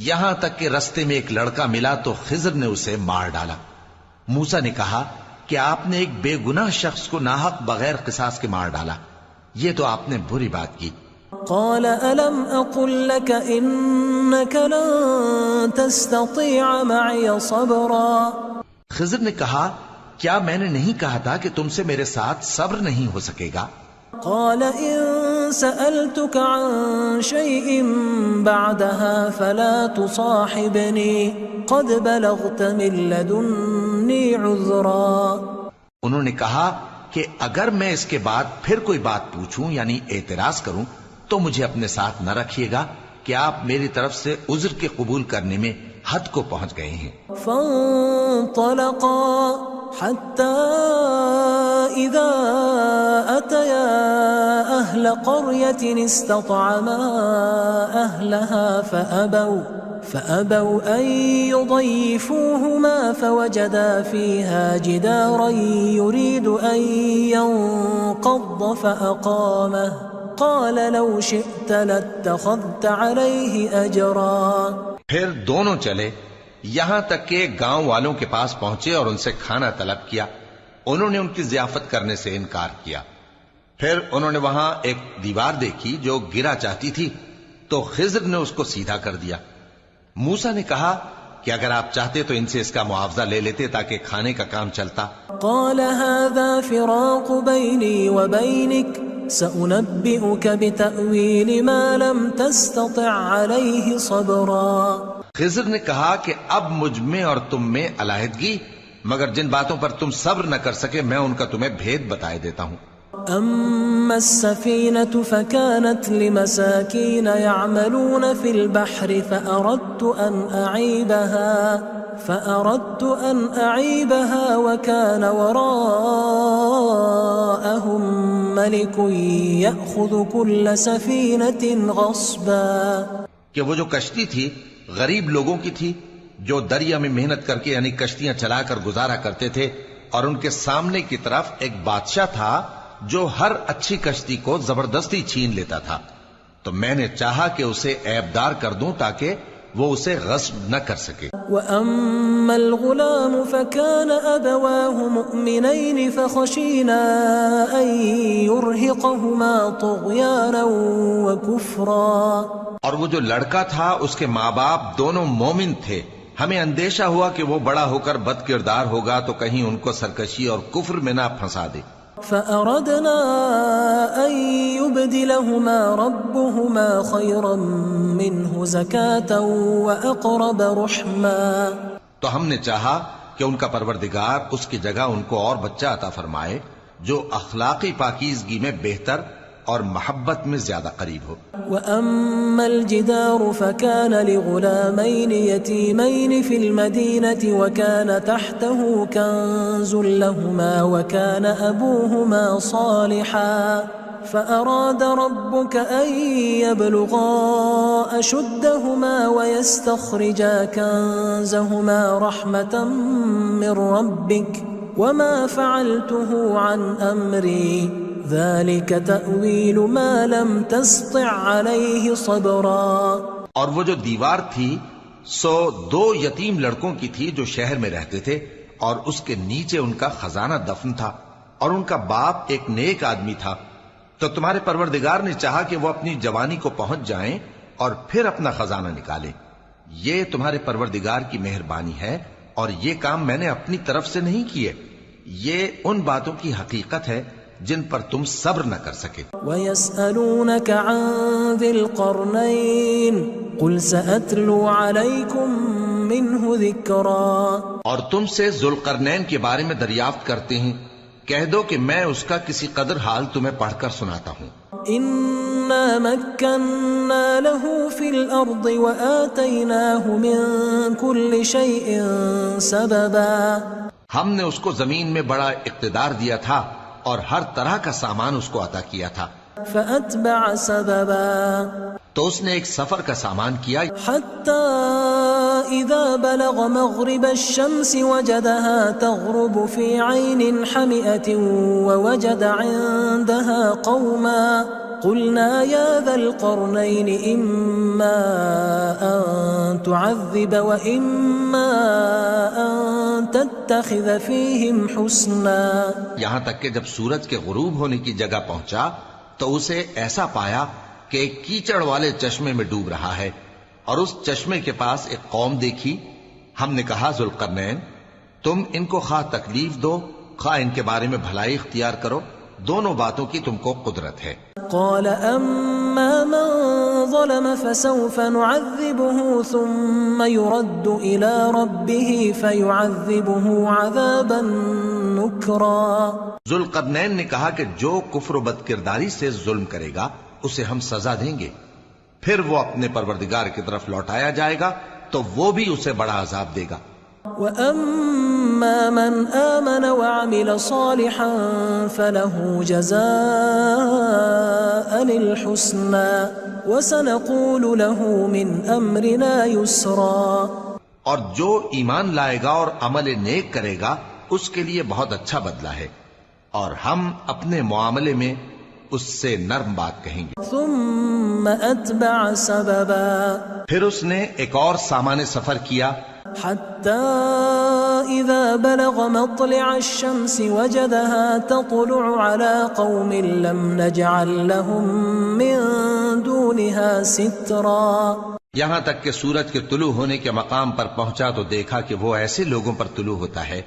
یہاں تک کہ رستے میں ایک لڑکا ملا تو خضر نے اسے مار ڈالا. موسیٰ نے کہا کہ آپ نے ایک بے گناہ شخص کو ناحق بغیر قصاص کے مار ڈالا، یہ تو آپ نے بری بات کی. قال ألم أقل لك إنك لن تستطيع معي صبرا. خضر نے کہا کیا میں نے نہیں کہا تھا کہ تم سے میرے ساتھ صبر نہیں ہو سکے گا؟ قال إن سألتك عن شيء بعدها فلا تصاحبني قد بلغت من لدني عذرا. انہوں نے کہا کہ اگر میں اس کے بعد پھر کوئی بات پوچھوں یعنی اعتراض کروں تو مجھے اپنے ساتھ نہ رکھیے گا کہ آپ میری طرف سے عذر کے قبول کرنے میں حد کو پہنچ گئے ہیں. فانطلقا حتى إذا أتيا أهل قرية استطعما أهلها فأبوا أن يضيفوهما فوجدا فيها جدارا يريد أن ينقض فأقامه قال لو شئت لاتخذت عليه أجرا. پھر دونوں چلے یہاں تک کہ گاؤں والوں کے پاس پہنچے اور ان سے کھانا طلب کیا. انہوں نے ان کی ضیافت کرنے سے انکار کیا. پھر انہوں نے وہاں ایک دیوار دیکھی جو گرا چاہتی تھی تو خضر نے اس کو سیدھا کر دیا. موسیٰ نے کہا کہ اگر آپ چاہتے تو ان سے اس کا معاوضہ لے لیتے تاکہ کھانے کا کام چلتا. قال هذا فراق بيني وبينك سأنبئك بتأويل ما لم تستطع عليه صبرا. خضر نے کہا کہ اب مجھ میں اور تم میں علیحدگی، مگر جن باتوں پر تم صبر نہ کر سکے میں ان کا تمہیں بھید بتائے دیتا ہوں. أما السفينة فكانت لمساكين يعملون في البحر فأردت أن أعيبها وكان وراءهم ملك يأخذ كل سفينة غصبا. کہ وہ جو کشتی تھی غریب لوگوں کی تھی جو دریا میں محنت کر کے یعنی کشتیاں چلا کر گزارا کرتے تھے، اور ان کے سامنے کی طرف ایک بادشاہ تھا جو ہر اچھی کشتی کو زبردستی چھین لیتا تھا. تو میں نے چاہا کہ اسے عیبدار کر دوں تاکہ وہ اسے غصب نہ کر سکے. وَأَمَّا الْغُلَامُ فَكَانَ أَبَوَاهُ مُؤْمِنَيْنِ فَخَشِينَا أَن يُرْهِقَهُمَا طُغْيَانًا وَكُفْرًا. اور وہ جو لڑکا تھا اس کے ماں باپ دونوں مومن تھے، ہمیں اندیشہ ہوا کہ وہ بڑا ہو کر بد کردار ہوگا تو کہیں ان کو سرکشی اور کفر میں نہ پھنسا دے. فأردنا أن يبدلهما ربهما خيرا منه زكاة وأقرب رحما. تو ہم نے چاہا کہ ان کا پروردگار اس کی جگہ ان کو اور بچہ عطا فرمائے جو اخلاقی پاکیزگی میں بہتر اور محبت میں زیادہ قریب ہو. وأما الجدار فكان لغلامين يتيمين في المدينة وكان تحته كنز لهما وكان أبوهما صالحا فأراد ربك أن يبلغا أشدهما ويستخرجا كنزهما رحمة من ربك وما فعلته عن أمري ذلك تأويل ما لم تستطع عليه صبرا. اور وہ جو دیوار تھی سو دو یتیم لڑکوں کی تھی جو شہر میں رہتے تھے، اور اس کے نیچے ان کا خزانہ دفن تھا، اور ان کا باپ ایک نیک آدمی تھا. تو تمہارے پروردگار نے چاہا کہ وہ اپنی جوانی کو پہنچ جائیں اور پھر اپنا خزانہ نکالیں. یہ تمہارے پروردگار کی مہربانی ہے، اور یہ کام میں نے اپنی طرف سے نہیں کیے. یہ ان باتوں کی حقیقت ہے جن پر تم صبر نہ کر سکے. وَيَسْأَلُونَكَ عَنْ ذِي الْقَرْنَيْنِ قُلْ سَأَتْلُو عَلَيْكُمْ مِنْهُ ذِكْرًا. اور تم سے ذوالقرنین کے بارے میں دریافت کرتے ہیں، کہہ دو کہ میں اس کا کسی قدر حال تمہیں پڑھ کر سناتا ہوں. إِنَّا مَكَّنَّا لَهُ فِي الْأَرْضِ وَآتَيْنَاهُ مِنْ كُلِّ شَيْءٍ سَبَبًا. ہم نے اس کو زمین میں بڑا اقتدار دیا تھا اور ہر طرح کا سامان اس کو عطا کیا تھا. فأتبع سببا تو اس نے ایک سفر کا سامان کیا حتى إذا بلغ مغرب الشمس وجدها تغرب في عين حمئة ووجد عندها قوما قلنا يا ذا القرنين إما أن تعذب وإما أن تتخذ فيهم حسنا. یہاں تک کہ جب سورج کے غروب ہونے کی جگہ پہنچا تو اسے ایسا پایا کہ ایک کیچڑ والے چشمے میں ڈوب رہا ہے اور اس چشمے کے پاس ایک قوم دیکھی. ہم نے کہا ذوالقرنین تم ان کو خواہ تکلیف دو خواہ ان کے بارے میں بھلائی اختیار کرو، دونوں باتوں کی تم کو قدرت ہے. قال أما من ظلم فسوف نعذبه ثم يرد إلى ربه فيعذبه عذابا نكرا. ذوالقرنین نے کہا کہ جو کفر و بد کرداری سے ظلم کرے گا اسے ہم سزا دیں گے، پھر وہ اپنے پروردگار کی طرف لوٹایا جائے گا تو وہ بھی اسے بڑا عذاب دے گا. وَأَمَّا مَنْ آمَنَ وَعَمِلَ صَالِحًا فَلَهُ جَزَاءً الْحُسْنَى وَسَنَقُولُ لَهُ مِنْ أَمْرِنَا يُسْرًا. اور جو ایمان لائے گا اور عمل نیک کرے گا اس کے لیے بہت اچھا بدلہ ہے، اور ہم اپنے معاملے میں اس سے نرم بات کہیں گے. ثم اتبع سببا پھر اس نے ایک اور سامان سفر کیا حتى إذا بلغ مطلع الشمس وجدها تطلع على قوم لم نجعل لهم من دونها سترا. یہاں تک کہ سورج کے طلوع ہونے کے مقام پر پہنچا تو دیکھا کہ وہ ایسے لوگوں پر طلوع ہوتا ہے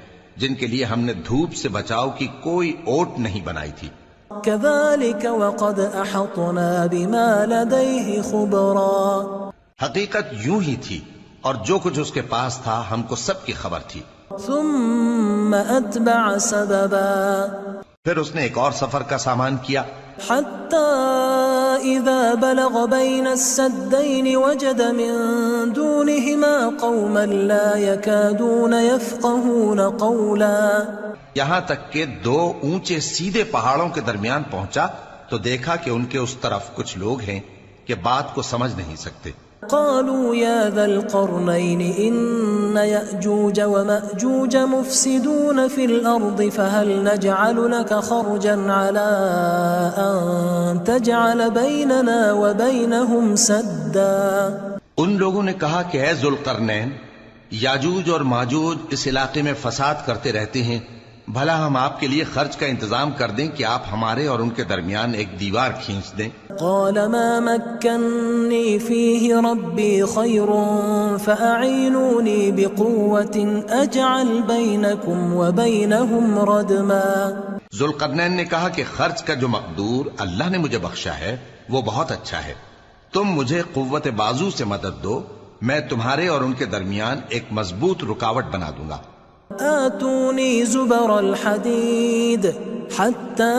جن کے لیے ہم نے دھوپ سے بچاؤ کی کوئی اوٹ نہیں بنائی تھی. كذلك وقد أحطنا بما لديه خبرا. حقیقت یوں ہی تھی اور جو کچھ اس کے پاس تھا ہم کو سب کی خبر تھی. ثم أتبع سببا پھر اس نے ایک اور سفر کا سامان کیا حتى إذا بلغ بين السدين وجد من دونهما قوما لا يكادون يفقهون قولا. یہاں تک کہ دو اونچے سیدھے پہاڑوں کے درمیان پہنچا تو دیکھا کہ ان کے اس طرف کچھ لوگ ہیں کہ بات کو سمجھ نہیں سکتے. قالوا يا ذا القرنين إن يأجوج ومأجوج مفسدون في الأرض فهل نجعل لك خرجا على أن تجعل بيننا وبينهم سدا. ان لوگوں نے کہا کہ اے ذوالقرنین یاجوج اور ماجوج اس علاقے میں فساد کرتے رہتے ہیں، بھلا ہم آپ کے لیے خرچ کا انتظام کر دیں کہ آپ ہمارے اور ان کے درمیان ایک دیوار کھینچ دیں. قال ما مكنني فيه ربي خير فأعينوني بقوة أجعل بينكم وبينهم ردما. ذوالقرنین نے کہا کہ خرچ کا جو مقدور اللہ نے مجھے بخشا ہے وہ بہت اچھا ہے، تم مجھے قوت بازو سے مدد دو، میں تمہارے اور ان کے درمیان ایک مضبوط رکاوٹ بنا دوں گا. آتوني زبر الحديد حتى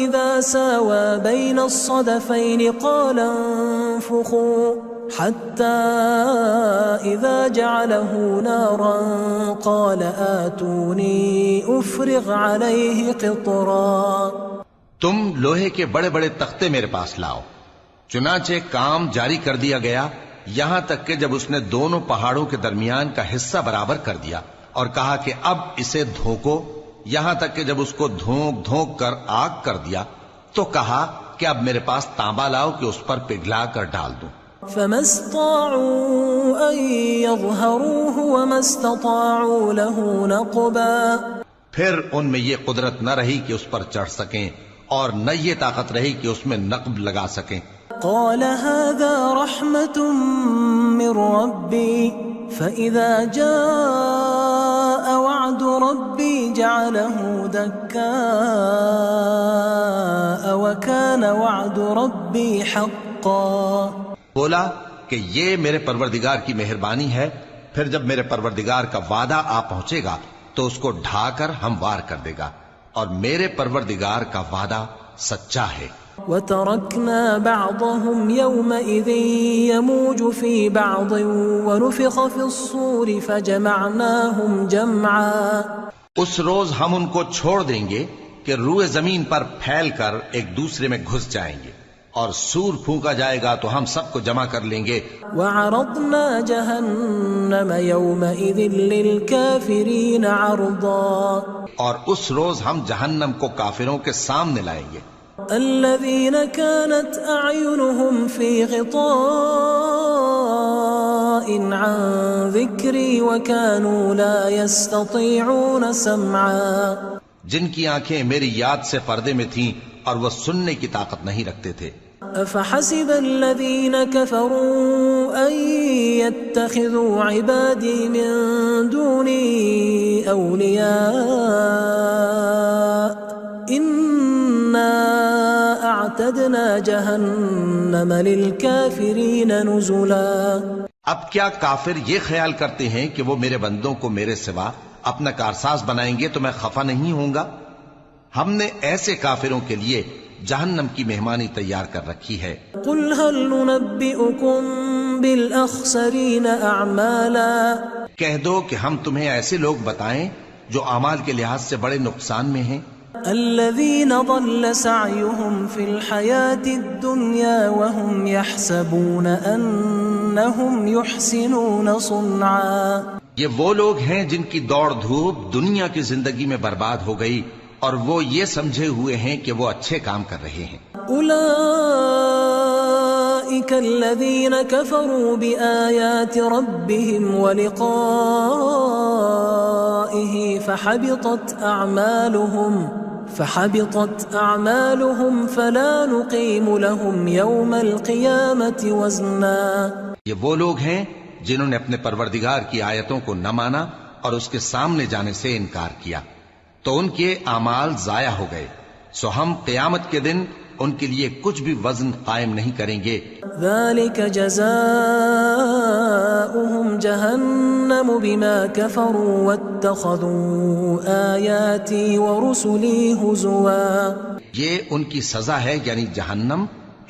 إذا ساوى بين الصدفين قال انفخوا حتى إذا جعله نارا قال آتوني أفرغ عليه قطرا. تم لوہے کے بڑے بڑے تختے میرے پاس لاؤ. چنانچہ کام جاری کر دیا گیا یہاں تک کہ جب اس نے دونوں پہاڑوں کے درمیان کا حصہ برابر کر دیا اور کہا کہ اب اسے دھوکو، یہاں تک کہ جب اس کو دھونک دھونک کر آگ کر دیا تو کہا کہ اب میرے پاس تانبا لاؤ کہ اس پر پگھلا کر ڈال دوں. فما استطاعوا ان يظهروه وما استطاعوا له نقبا. پھر ان میں یہ قدرت نہ رہی کہ اس پر چڑھ سکیں اور نہ یہ طاقت رہی کہ اس میں نقب لگا سکیں. قال هذا رحمة من ربي فإذا جاء وعد ربي جعله دكاء وكان وعد ربي حقا. بولا کہ یہ میرے پروردگار کی مہربانی ہے، پھر جب میرے پروردگار کا وعدہ آ پہنچے گا تو اس کو ڈھا کر ہموار کر دے گا، اور میرے پروردگار کا وعدہ سچا ہے. وَتَرَكْنَا بَعْضَهُمْ يَوْمَئِذٍ يَمُوجُ فِي بَعْضٍ وَنُفِخَ فِي الصُّورِ فَجَمَعْنَاهُمْ جَمْعًا. اس روز ہم ان کو چھوڑ دیں گے کہ روئے زمین پر پھیل کر ایک دوسرے میں گھس جائیں گے، اور سور پھونکا جائے گا تو ہم سب کو جمع کر لیں گے۔ وعرضنا جہنم یومئذ للکافرین عرضا، اور اس روز ہم جہنم کو کافروں کے سامنے لائیں گے۔ الذین كانت اعینہم فی غطاء عن ذکری وكانوا لا يستطيعون سمعا، جن کی آنکھیں میری یاد سے پردے میں تھیں اور وہ سننے کی طاقت نہیں رکھتے تھے۔ افحسب الذین کفروا ان يتخذوا عبادی من دونی اولیاء انا اعتدنا جہنم للکافرین نزلا۔ اب کیا کافر یہ خیال کرتے ہیں کہ وہ میرے بندوں کو میرے سوا اپنا کارساز بنائیں گے تو میں خفا نہیں ہوں گا؟ ہم نے ایسے کافروں کے لیے جہنم کی مہمانی تیار کر رکھی ہے۔ قل هل ننبئكم بالاخسرین اعمالا، کہہ دو کہ ہم تمہیں ایسے لوگ بتائیں جو اعمال کے لحاظ سے بڑے نقصان میں ہیں۔ الذین ضل سعیهم فی الحیاة الدنیا وهم يحسبون انہم يحسنون صنعا، یہ وہ لوگ ہیں جن کی دوڑ دھوپ دنیا کی زندگی میں برباد ہو گئی اور وہ یہ سمجھے ہوئے ہیں کہ وہ اچھے کام کر رہے ہیں۔ اولئک الذین کفروا بآیات ربهم ولقائه فحبطت اعمالهم فلا نقیم لهم یوم القیامة وزنا، یہ وہ لوگ ہیں جنہوں نے اپنے پروردگار کی آیتوں کو نہ مانا اور اس کے سامنے جانے سے انکار کیا تو ان کے اعمال ضائع ہو گئے، سو ہم قیامت کے دن ان کے لیے کچھ بھی وزن قائم نہیں کریں گے۔ ذلك جزاؤهم جہنم بما كفروا واتخذوا آیاتی ورسلی ہزوا، یہ ان کی سزا ہے یعنی جہنم،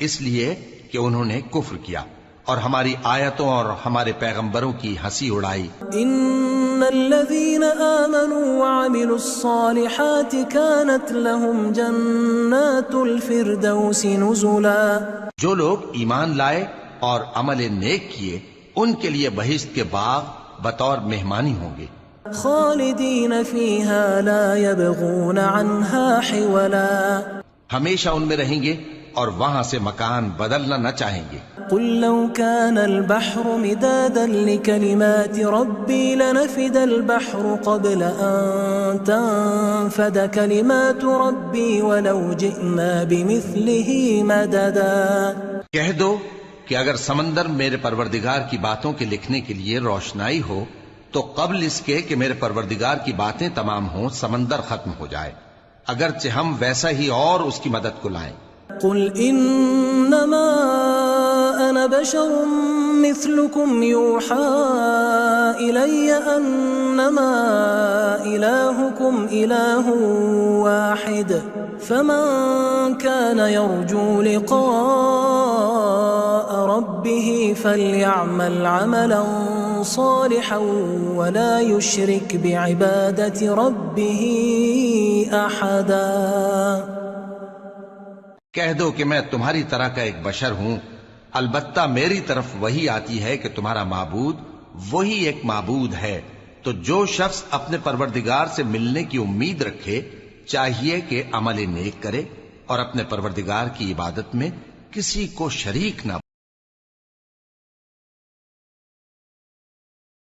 اس لیے کہ انہوں نے کفر کیا اور ہماری آیتوں اور ہمارے پیغمبروں کی ہنسی اڑائی۔ ان الذین آمنوا وعملوا الصالحات كانت لهم جنات الفردوس نزلا، جو لوگ ایمان لائے اور عمل نیک کیے ان کے لیے بہشت کے باغ بطور مہمانی ہوں گے، خالدین فیہا لا یبغون عنہا حولا، ہمیشہ ان میں رہیں گے اور وہاں سے مکان بدلنا نہ چاہیں گے۔ قل لو كان البحر مدادا لكلمات ربي لنفد البحر قبل أن تنفد كلمات ربي ولو جئنا بمثله مددا، کہہ دو کہ اگر سمندر میرے پروردگار کی باتوں کے لکھنے کے لیے روشنائی ہو تو قبل اس کے کہ میرے پروردگار کی باتیں تمام ہوں سمندر ختم ہو جائے، اگرچہ ہم ویسا ہی اور اس کی مدد کو لائیں۔ قل انما انا بشر مثلكم يوحى الي انما الهكم اله واحد فمن كان يرجو لقاء ربه فليعمل عملا صالحا ولا يشرك بعبادة ربه احدا۔ کہہ دو کہ میں تمہاری طرح کا ایک بشر ہوں، البتہ میری طرف وہی آتی ہے کہ تمہارا معبود وہی ایک معبود ہے، تو جو شخص اپنے پروردگار سے ملنے کی امید رکھے چاہیے کہ عمل نیک کرے اور اپنے پروردگار کی عبادت میں کسی کو شریک نہ